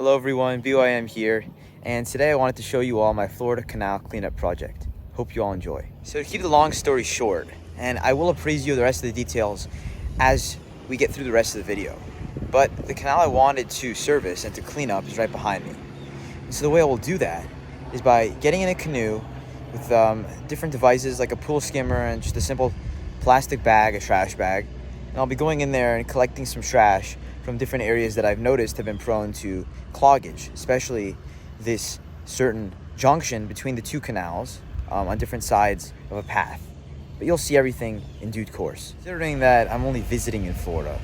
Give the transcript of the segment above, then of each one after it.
Hello everyone, BYM here, and today I wanted to show you all my Florida Canal cleanup project. Hope you all enjoy. So to keep the long story short, and I will appraise you the rest of the details as we get through the rest of the video, but the canal I wanted to service and to clean up is right behind me. And so the way I will do that is by getting in a canoe with different devices like a pool skimmer and just a simple plastic bag, a trash bag, and I'll be going in there and collecting some trash from different areas that I've noticed have been prone to cloggage, especially this certain junction between the two canals on different sides of a path. But you'll see everything in due course. Considering that I'm only visiting in Florida,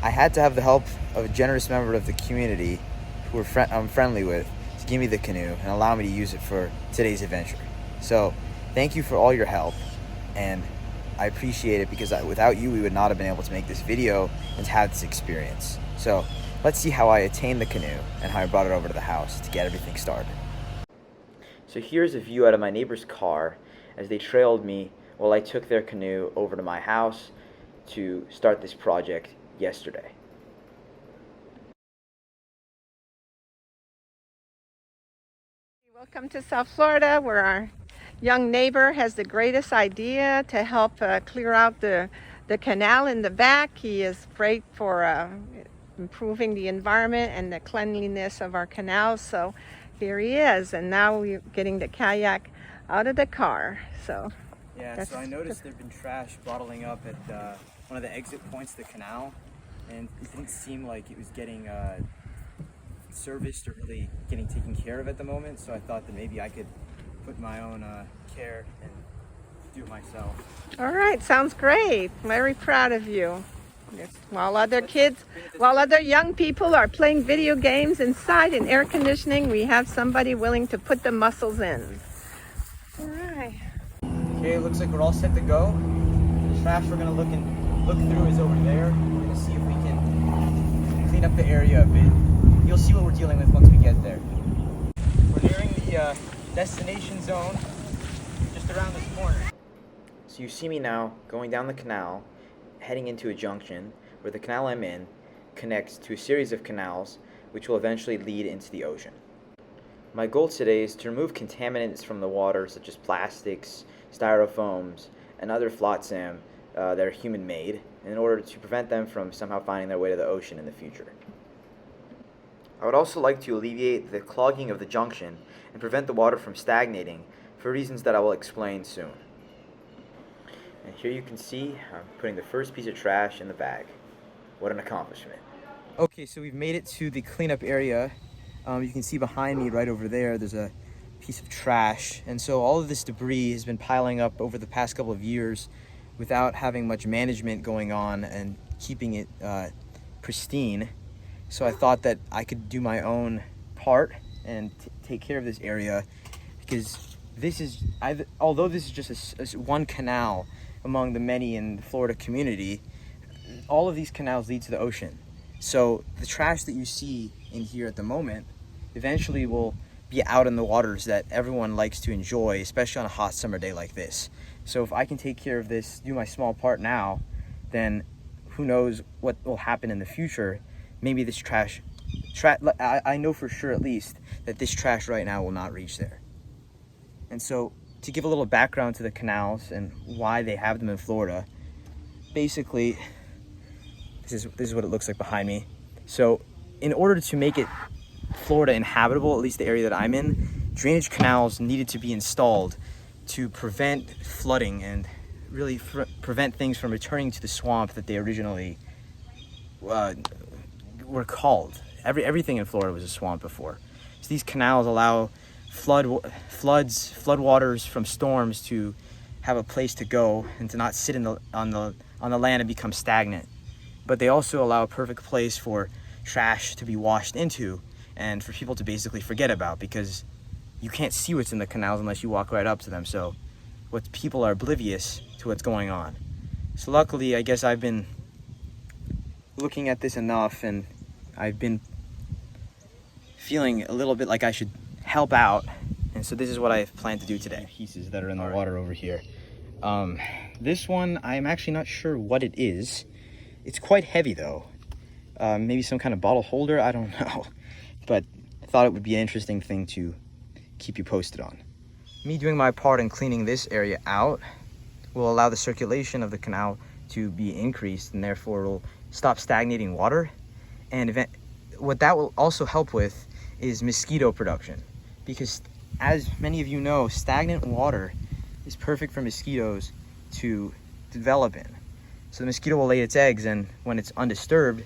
I had to have the help of a generous member of the community who I'm friendly with to give me the canoe and allow me to use it for today's adventure. So thank you for all your help, and I appreciate it because without you, we would not have been able to make this video and to have this experience. So let's see how I attained the canoe and how I brought it over to the house to get everything started. So here's a view out of my neighbor's car as they trailed me while I took their canoe over to my house to start this project yesterday. Welcome to South Florida, where our young neighbor has the greatest idea to help clear out the canal in the back. He is great for improving the environment and the cleanliness of our canals. So here he is, and now we're getting the kayak out of the car. So I noticed there'd been trash bottling up at one of the exit points of the canal, and it didn't seem like it was getting serviced or really getting taken care of at the moment. So I thought that maybe I could put my own care and do it myself. All right, sounds great. Very proud of you. While other young people are playing video games inside in air conditioning, we have somebody willing to put the muscles in. All right. Okay, looks like we're all set to go. The trash we're gonna look through is over there. We're gonna see if we can clean up the area a bit. You'll see what we're dealing with once we get there. We're nearing the destination zone, just around this corner. So you see me now going down the canal, heading into a junction where the canal I'm in connects to a series of canals which will eventually lead into the ocean. My goal today is to remove contaminants from the water such as plastics, styrofoams, and other flotsam that are human-made in order to prevent them from somehow finding their way to the ocean in the future. I would also like to alleviate the clogging of the junction and prevent the water from stagnating for reasons that I will explain soon. And here you can see I'm putting the first piece of trash in the bag. What an accomplishment. Okay, so we've made it to the cleanup area. You can see behind me right over there's a piece of trash. And so all of this debris has been piling up over the past couple of years without having much management going on and keeping it pristine. So I thought that I could do my own part and take care of this area, because although this is just one canal among the many in the Florida community, all of these canals lead to the ocean. So the trash that you see in here at the moment eventually will be out in the waters that everyone likes to enjoy, especially on a hot summer day like this. So if I can take care of this, do my small part now, then who knows what will happen in the future. Maybe this I know for sure at least that this trash right now will not reach there. And so to give a little background to the canals and why they have them in Florida, basically this is what it looks like behind me. So in order to make it Florida inhabitable, at least the area that I'm in, drainage canals needed to be installed to prevent flooding and really prevent things from returning to the swamp that they originally were called. Everything in Florida was a swamp before. So these canals allow floodwaters from storms to have a place to go and to not sit on the land and become stagnant. But they also allow a perfect place for trash to be washed into and for people to basically forget about, because you can't see what's in the canals unless you walk right up to them. So people are oblivious to what's going on. So luckily, I guess I've been looking at this enough, and I've been feeling a little bit like I should help out, and so this is what I plan to do today. Pieces that are in the water over here. This one, I'm actually not sure what it is. It's quite heavy though. Maybe some kind of bottle holder, I don't know. But thought it would be an interesting thing to keep you posted on. Me doing my part in cleaning this area out will allow the circulation of the canal to be increased, and therefore it will stop stagnating water. And what that will also help with is mosquito production, because as many of you know, stagnant water is perfect for mosquitoes to develop in. So the mosquito will lay its eggs, and when it's undisturbed,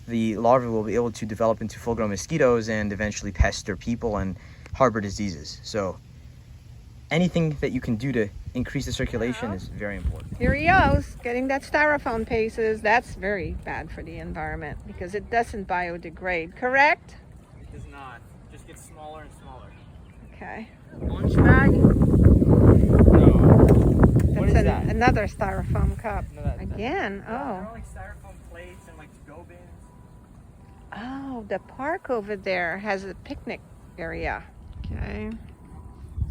the larvae will be able to develop into full-grown mosquitoes and eventually pester people and harbor diseases. So anything that you can do to increase the circulation is very important. Here he goes, getting that styrofoam pieces. That's very bad for the environment because it doesn't biodegrade, correct? It does not. It just gets smaller and smaller. Okay. Lunch bag? No. What is that? Another styrofoam cup. No, Again? There Oh. are like styrofoam plates and like to-go bins. Oh, the park over there has a picnic area. Okay.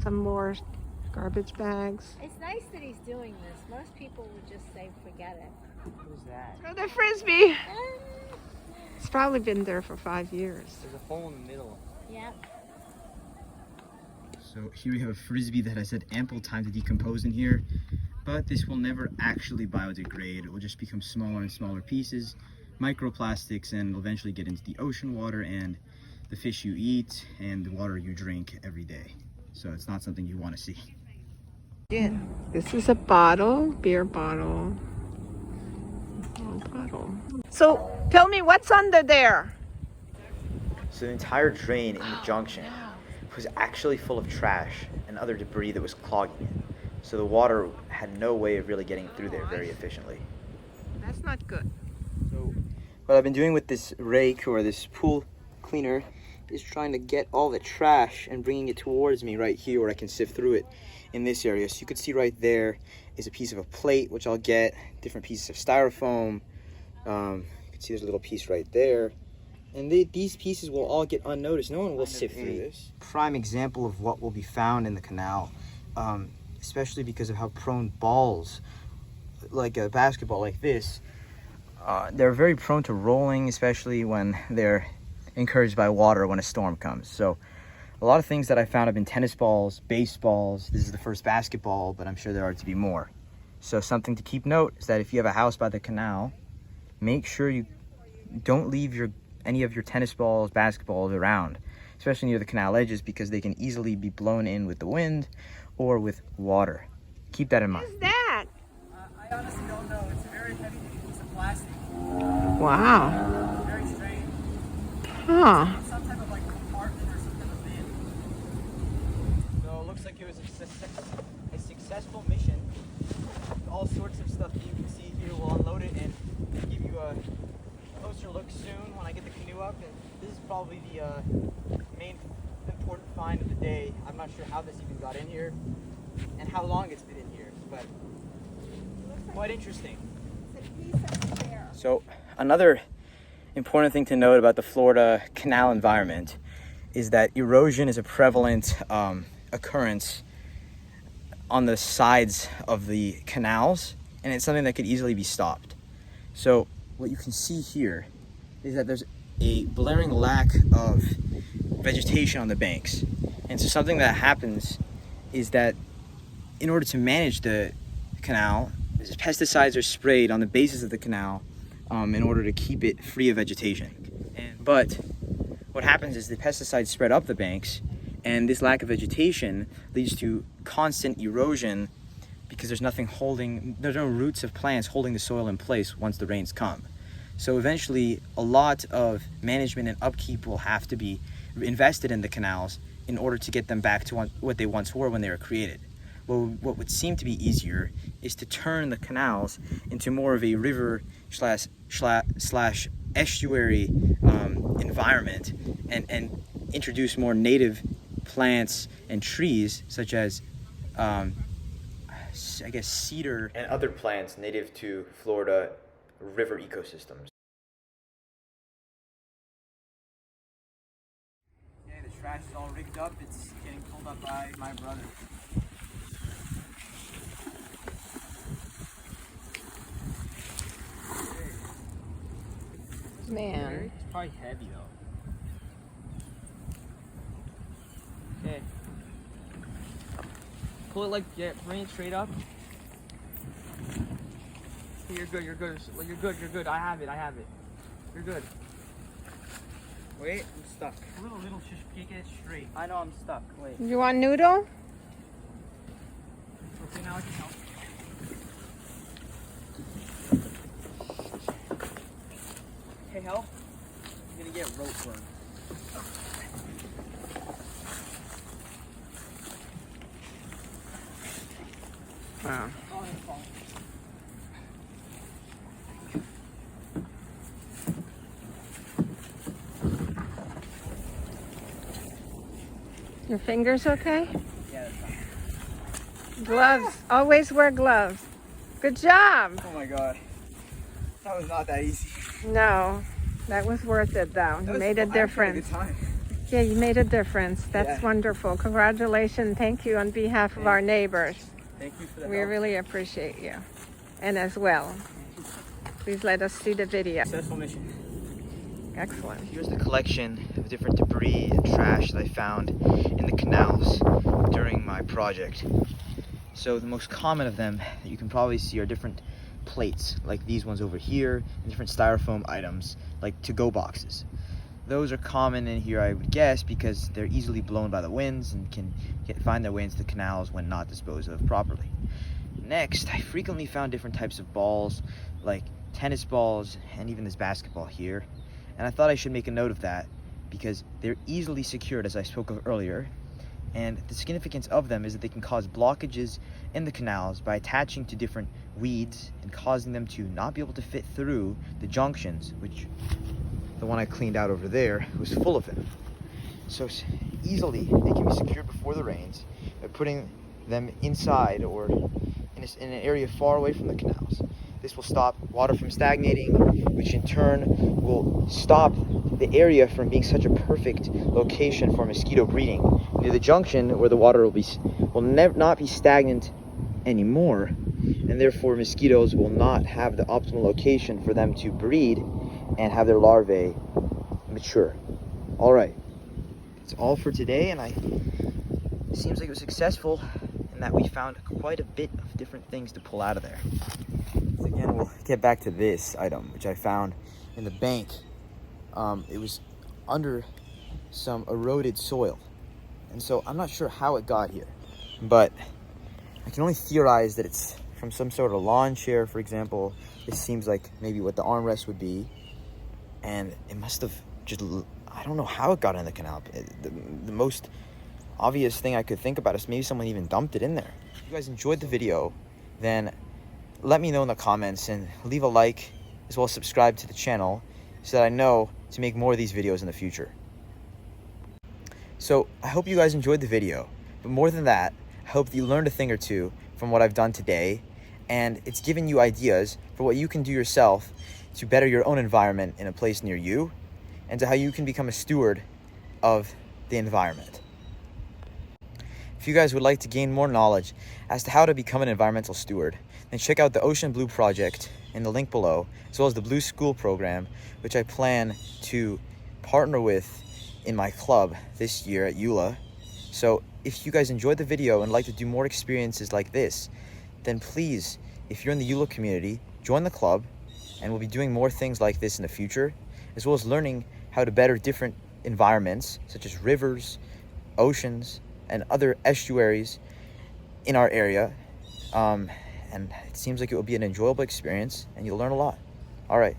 Some more garbage bags. It's nice that he's doing this. Most people would just say, forget it. Who's that? Oh, the frisbee. It's probably been there for 5 years. There's a hole in the middle. Yep. So here we have a frisbee that has had ample time to decompose in here, but this will never actually biodegrade. It will just become smaller and smaller pieces, microplastics, and will eventually get into the ocean water and the fish you eat and the water you drink every day. So it's not something you want to see. Yeah. This is a bottle, beer bottle. Bottle. So tell me what's under there. So the entire drain in the junction was actually full of trash and other debris that was clogging it. So the water had no way of really getting through there very efficiently. That's not good. So what I've been doing with this rake or this pool cleaner is trying to get all the trash and bringing it towards me right here where I can sift through it in this area. So you can see right there is a piece of a plate, which I'll get, different pieces of styrofoam. You can see there's a little piece right there. And these pieces will all get unnoticed. No one will sift through this. Prime example of what will be found in the canal, especially because of how prone balls, like a basketball like this, they're very prone to rolling, especially when they're encouraged by water when a storm comes. So a lot of things that I found have been tennis balls, baseballs. This is the first basketball, but I'm sure there are to be more. So something to keep note is that if you have a house by the canal, make sure you don't leave any of your tennis balls, basketballs around, especially near the canal edges, because they can easily be blown in with the wind or with water. Keep that in mind. What's that? I honestly don't know. It's a very heavy piece of plastic. Wow. Very strange. Huh. It's some type of like compartment or some type of bin. So it looks like it was a successful mission. All sorts of stuff that you can see here. We'll unload it and give you a closer look soon when I get the canoe up. And this is probably the main important find of the day. I'm not sure how this even got in here and how long it's been in here, but quite interesting. So another important thing to note about the Florida canal environment is that erosion is a prevalent occurrence on the sides of the canals, and it's something that could easily be stopped. So what you can see here is that there's a blaring lack of vegetation on the banks. And so something that happens is that in order to manage the canal, pesticides are sprayed on the bases of the canal in order to keep it free of vegetation. But what happens is the pesticides spread up the banks, and this lack of vegetation leads to constant erosion because there's no roots of plants holding the soil in place once the rains come. So eventually a lot of management and upkeep will have to be invested in the canals in order to get them back to what they once were when they were created. Well, what would seem to be easier is to turn the canals into more of a river slash estuary environment and introduce more native plants and trees such as I guess cedar and other plants native to Florida river ecosystems. Okay, the trash is all rigged up. It's getting pulled up by my brother. Man. It's probably heavy though. Pull it like, yeah, bring it straight up. Okay, you're good, you're good. You're good, you're good. I have it. You're good. Wait, I'm stuck. Little, just can't get it straight. I know I'm stuck. Wait. You want noodle? Okay, now I can help. Okay, help. I'm gonna get rope burn. Wow. Oh, it's falling. Your fingers okay? Yeah, that's fine. Gloves. Always wear gloves. Good job. Oh my god. That was not that easy. No, that was worth it though. You made a difference. Good time. Yeah, you made a difference. That's Yeah. wonderful. Congratulations. Thank you on behalf of our neighbors. Thank you for the We help. really appreciate you. And as well, please let us see the video. Successful mission. Excellent. Here's the collection of different debris and trash that I found in the canals during my project. So the most common of them that you can probably see are different plates, like these ones over here, and different styrofoam items, like to-go boxes. Those are common in here, I would guess, because they're easily blown by the winds and can find their way into the canals when not disposed of properly. Next, I frequently found different types of balls, like tennis balls and even this basketball here. And I thought I should make a note of that because they're easily secured, as I spoke of earlier. And the significance of them is that they can cause blockages in the canals by attaching to different weeds and causing them to not be able to fit through the junctions, which the one I cleaned out over there was full of them. So easily they can be secured before the rains by putting them inside or in an area far away from the canals. This will stop water from stagnating, which in turn will stop the area from being such a perfect location for mosquito breeding. Near the junction where the water will not be stagnant anymore, and therefore mosquitoes will not have the optimal location for them to breed and have their larvae mature. All right, that's all for today, and it seems like it was successful in that we found quite a bit of different things to pull out of there. So again, we'll get back to this item, which I found in the bank. It was under some eroded soil, and so I'm not sure how it got here, but I can only theorize that it's from some sort of lawn chair, for example. This seems like maybe what the armrest would be, and it must have just, I don't know how it got in the canal. The most obvious thing I could think about is maybe someone even dumped it in there. If you guys enjoyed the video, then let me know in the comments and leave a like, as well as subscribe to the channel so that I know to make more of these videos in the future. So I hope you guys enjoyed the video, but more than that, I hope that you learned a thing or two from what I've done today, and it's given you ideas for what you can do yourself to better your own environment in a place near you, and to how you can become a steward of the environment. If you guys would like to gain more knowledge as to how to become an environmental steward, then check out the Ocean Blue Project in the link below, as well as the Blue School program, which I plan to partner with in my club this year at EULA. So if you guys enjoyed the video and like to do more experiences like this, then please, if you're in the EULA community, join the club, and we'll be doing more things like this in the future, as well as learning how to better different environments, such as rivers, oceans, and other estuaries in our area. And it seems like it will be an enjoyable experience, and you'll learn a lot. All right.